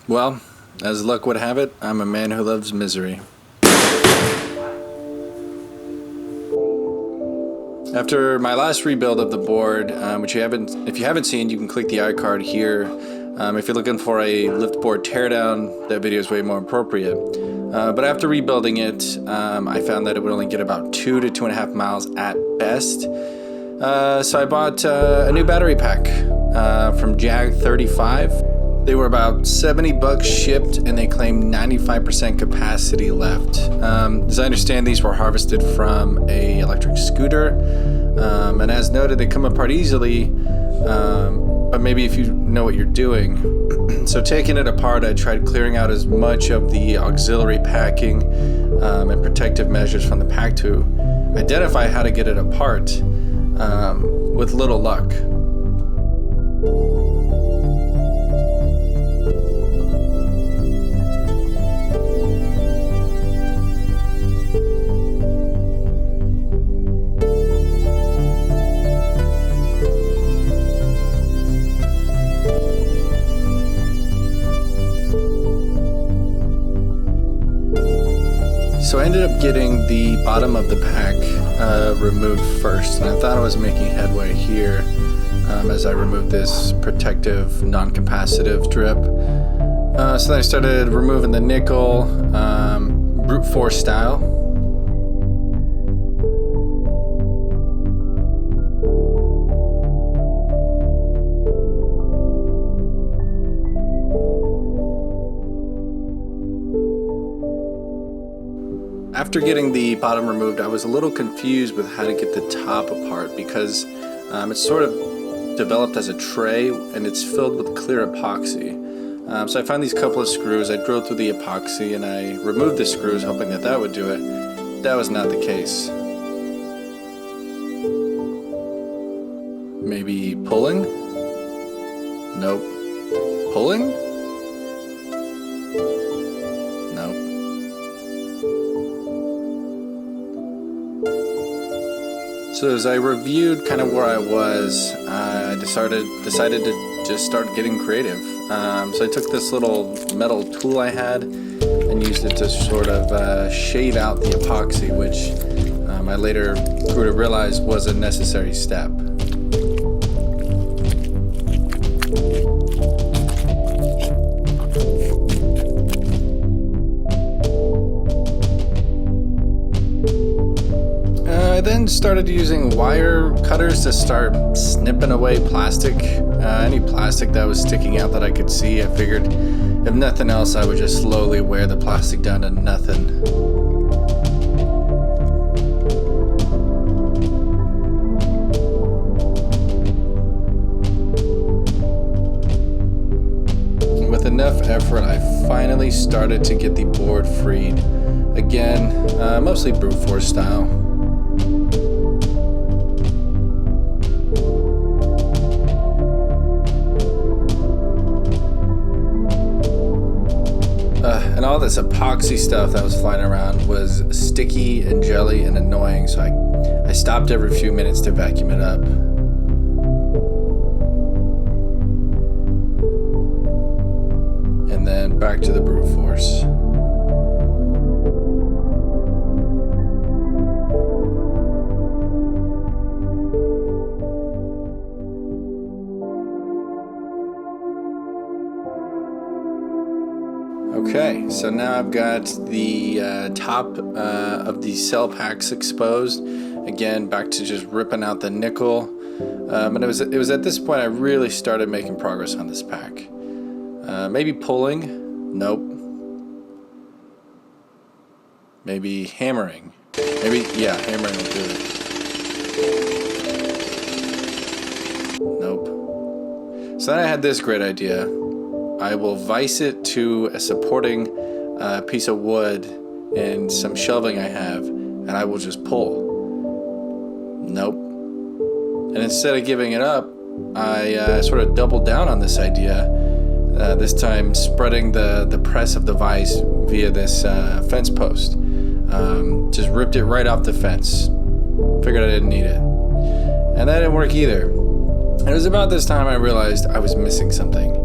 Well, as luck would have it, I'm a man who loves misery. After my last rebuild of the board, which if you haven't seen, you can click the iCard here. If you're looking for a LiftBoard teardown, that video is way more appropriate. But after rebuilding it, I found that it would only get about 2 to 2.5 miles at best. So I bought a new battery pack from Jag 35. They were about $70 shipped, and they claimed 95% capacity left. As I understand, these were harvested from a electric scooter, and as noted, they come apart easily, but maybe if you know what you're doing. So taking it apart, I tried clearing out as much of the auxiliary packing and protective measures from the pack to identify how to get it apart, with little luck. So I ended up getting the bottom of the pack removed first, and I thought I was making headway here as I removed this protective non-capacitive drip. So then I started removing the nickel, brute force style. After getting the bottom removed, I was a little confused with how to get the top apart because it's sort of developed as a tray and it's filled with clear epoxy. So I found these couple of screws. I drilled through the epoxy and I removed the screws hoping that that would do it. That was not the case. Maybe pulling? Nope. Pulling? Nope. So as I reviewed kind of where I was, I decided to just start getting creative. So I took this little metal tool I had and used it to sort of shave out the epoxy, which I later grew to realize was a necessary step. I then started using wire cutters to start snipping away plastic. Any plastic that was sticking out that I could see. I figured if nothing else, I would just slowly wear the plastic down to nothing. With enough effort, I finally started to get the board freed. Again, mostly brute force style. And all this epoxy stuff that was flying around was sticky and jelly and annoying, so I stopped every few minutes to vacuum it up. And then back to the brute force. Okay, so now I've got the top of the cell packs exposed. Again, back to just ripping out the nickel. And it was at this point I really started making progress on this pack. Maybe pulling? Nope. Maybe hammering? Maybe, yeah, hammering will do it. Nope. So then I had this great idea. I will vise it to a supporting piece of wood and some shelving I have, and I will just pull. Nope. And instead of giving it up, I sort of doubled down on this idea, this time spreading the press of the vise via this fence post. Just ripped it right off the fence. Figured I didn't need it. And that didn't work either. It was about this time I realized I was missing something.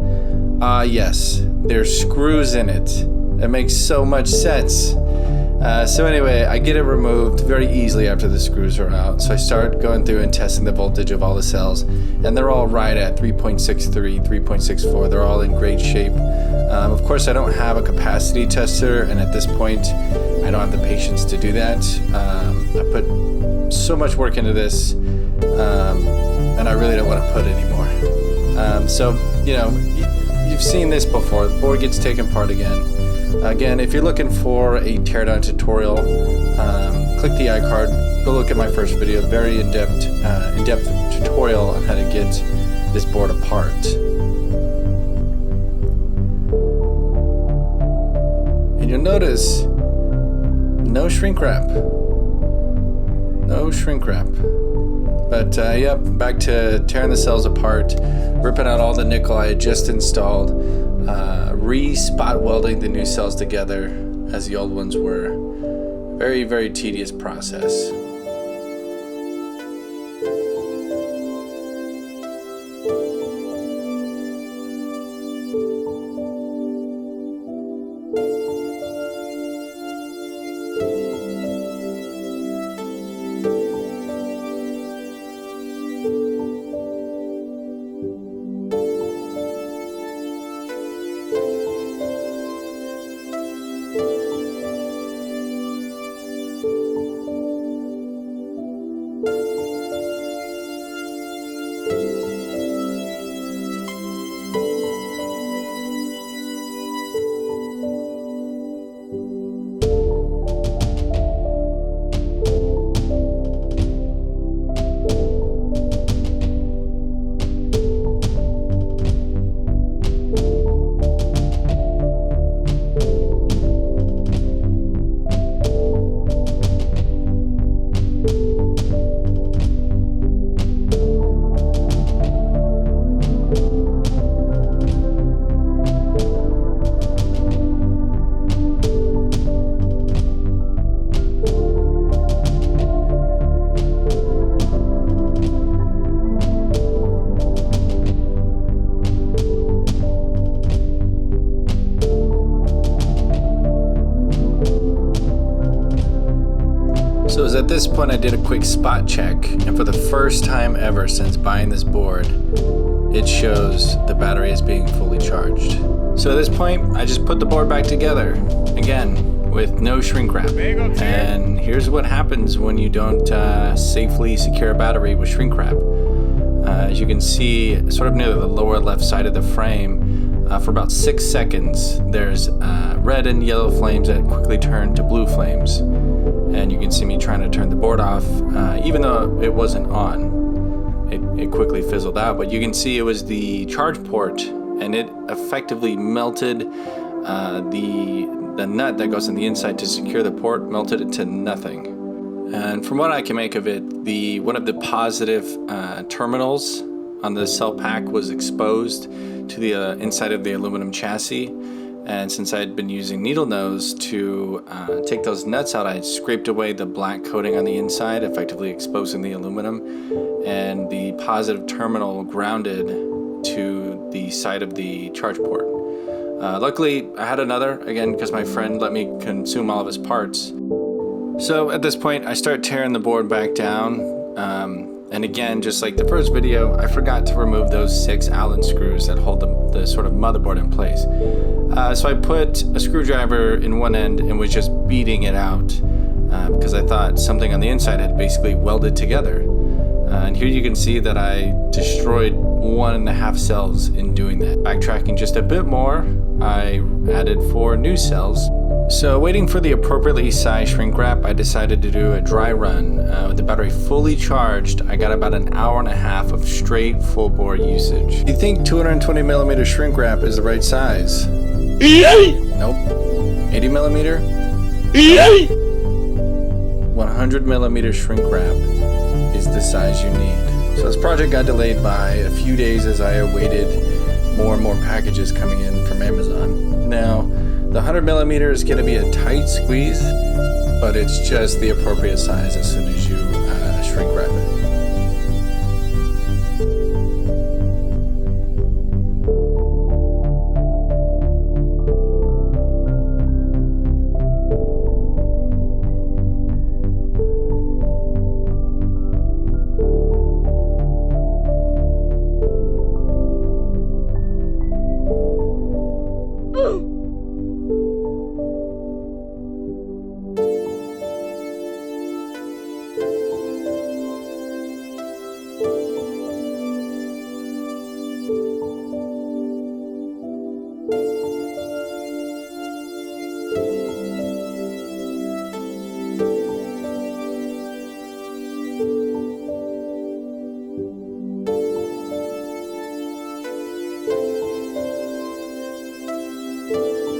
Yes, there's screws in it. It makes so much sense. So anyway, I get it removed very easily after the screws are out. So I start going through and testing the voltage of all the cells, and they're all right at 3.63, 3.64. They're all in great shape. Of course, I don't have a capacity tester, and at this point, I don't have the patience to do that. I put so much work into this, and I really don't want to put any more. So, you know, you've seen this before. The board gets taken apart again. Again, if you're looking for a teardown tutorial, click the iCard. Go look at my first video, very in-depth tutorial on how to get this board apart. And you'll notice no shrink wrap. No shrink wrap. But yep, back to tearing the cells apart, ripping out all the nickel I had just installed, re-spot welding the new cells together as the old ones were. Very, very tedious process. So it was at this point I did a quick spot check, and for the first time ever since buying this board, it shows the battery as being fully charged. So at this point, I just put the board back together, again, with no shrink wrap. And here's what happens when you don't safely secure a battery with shrink wrap. As you can see, sort of near the lower left side of the frame, for about 6 seconds, there's red and yellow flames that quickly turn to blue flames. And you can see me trying to turn the board off, even though it wasn't on. It quickly fizzled out, but you can see it was the charge port, and it effectively melted the nut that goes on the inside to secure the port, melted it to nothing. And from what I can make of it, one of the positive terminals on the cell pack was exposed to the inside of the aluminum chassis. And since I had been using needle nose to take those nuts out, I had scraped away the black coating on the inside, effectively exposing the aluminum, and the positive terminal grounded to the side of the charge port. Luckily, I had another, again, because my friend let me consume all of his parts. So at this point, I start tearing the board back down. And again, just like the first video, I forgot to remove those 6 Allen screws that hold the sort of motherboard in place. So I put a screwdriver in one end and was just beating it out because I thought something on the inside had basically welded together. And here you can see that I destroyed 1.5 cells in doing that. Backtracking just a bit more, I added 4 new cells. So waiting for the appropriately sized shrink wrap, I decided to do a dry run. With the battery fully charged, I got about an hour and a half of straight full bore usage. You think 220mm shrink wrap is the right size? Nope. 80mm? 100mm shrink wrap is the size you need. So this project got delayed by a few days as I awaited more and more packages coming in from Amazon. Now, the 100mm is going to be a tight squeeze, but it's just the appropriate size as soon as you shrink wrap it.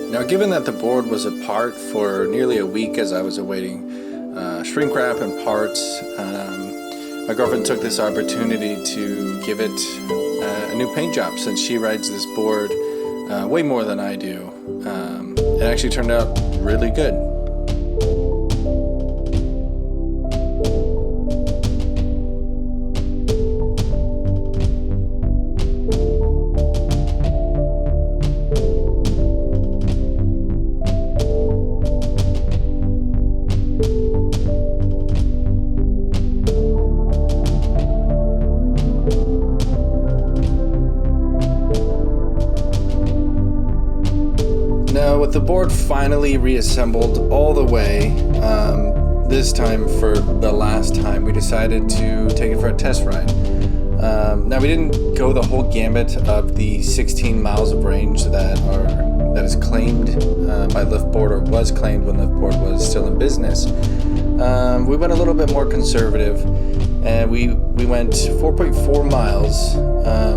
Now, given that the board was apart for nearly a week as I was awaiting shrink wrap and parts, my girlfriend took this opportunity to give it a new paint job, since she rides this board way more than I do. It actually turned out really good. Now, with the board finally reassembled all the way, this time for the last time, we decided to take it for a test ride. Now, we didn't go the whole gambit of the 16 miles of range that is claimed by LiftBoard, or was claimed when LiftBoard was still in business. We went a little bit more conservative, and we went 4.4 miles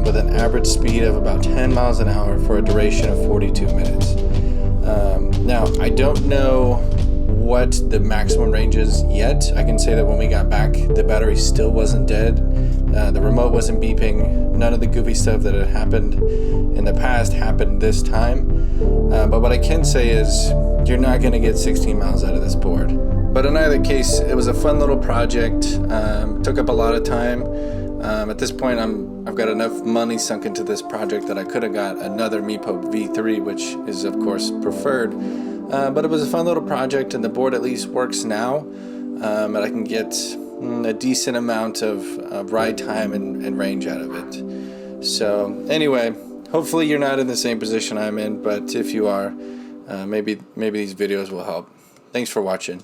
with an average speed of about 10 miles an hour for a duration of 42 minutes. Now, I don't know what the maximum range is yet. I can say that when we got back, the battery still wasn't dead. The remote wasn't beeping. None of the goofy stuff that had happened in the past happened this time. But what I can say is you're not going to get 16 miles out of this board. But in either case, it was a fun little project. It took up a lot of time. At this point, I've got enough money sunk into this project that I could have got another Meepo V3, which is of course preferred. But it was a fun little project, and the board at least works now. And I can get a decent amount of ride time and range out of it. So anyway, hopefully you're not in the same position I'm in, but if you are, maybe these videos will help. Thanks for watching.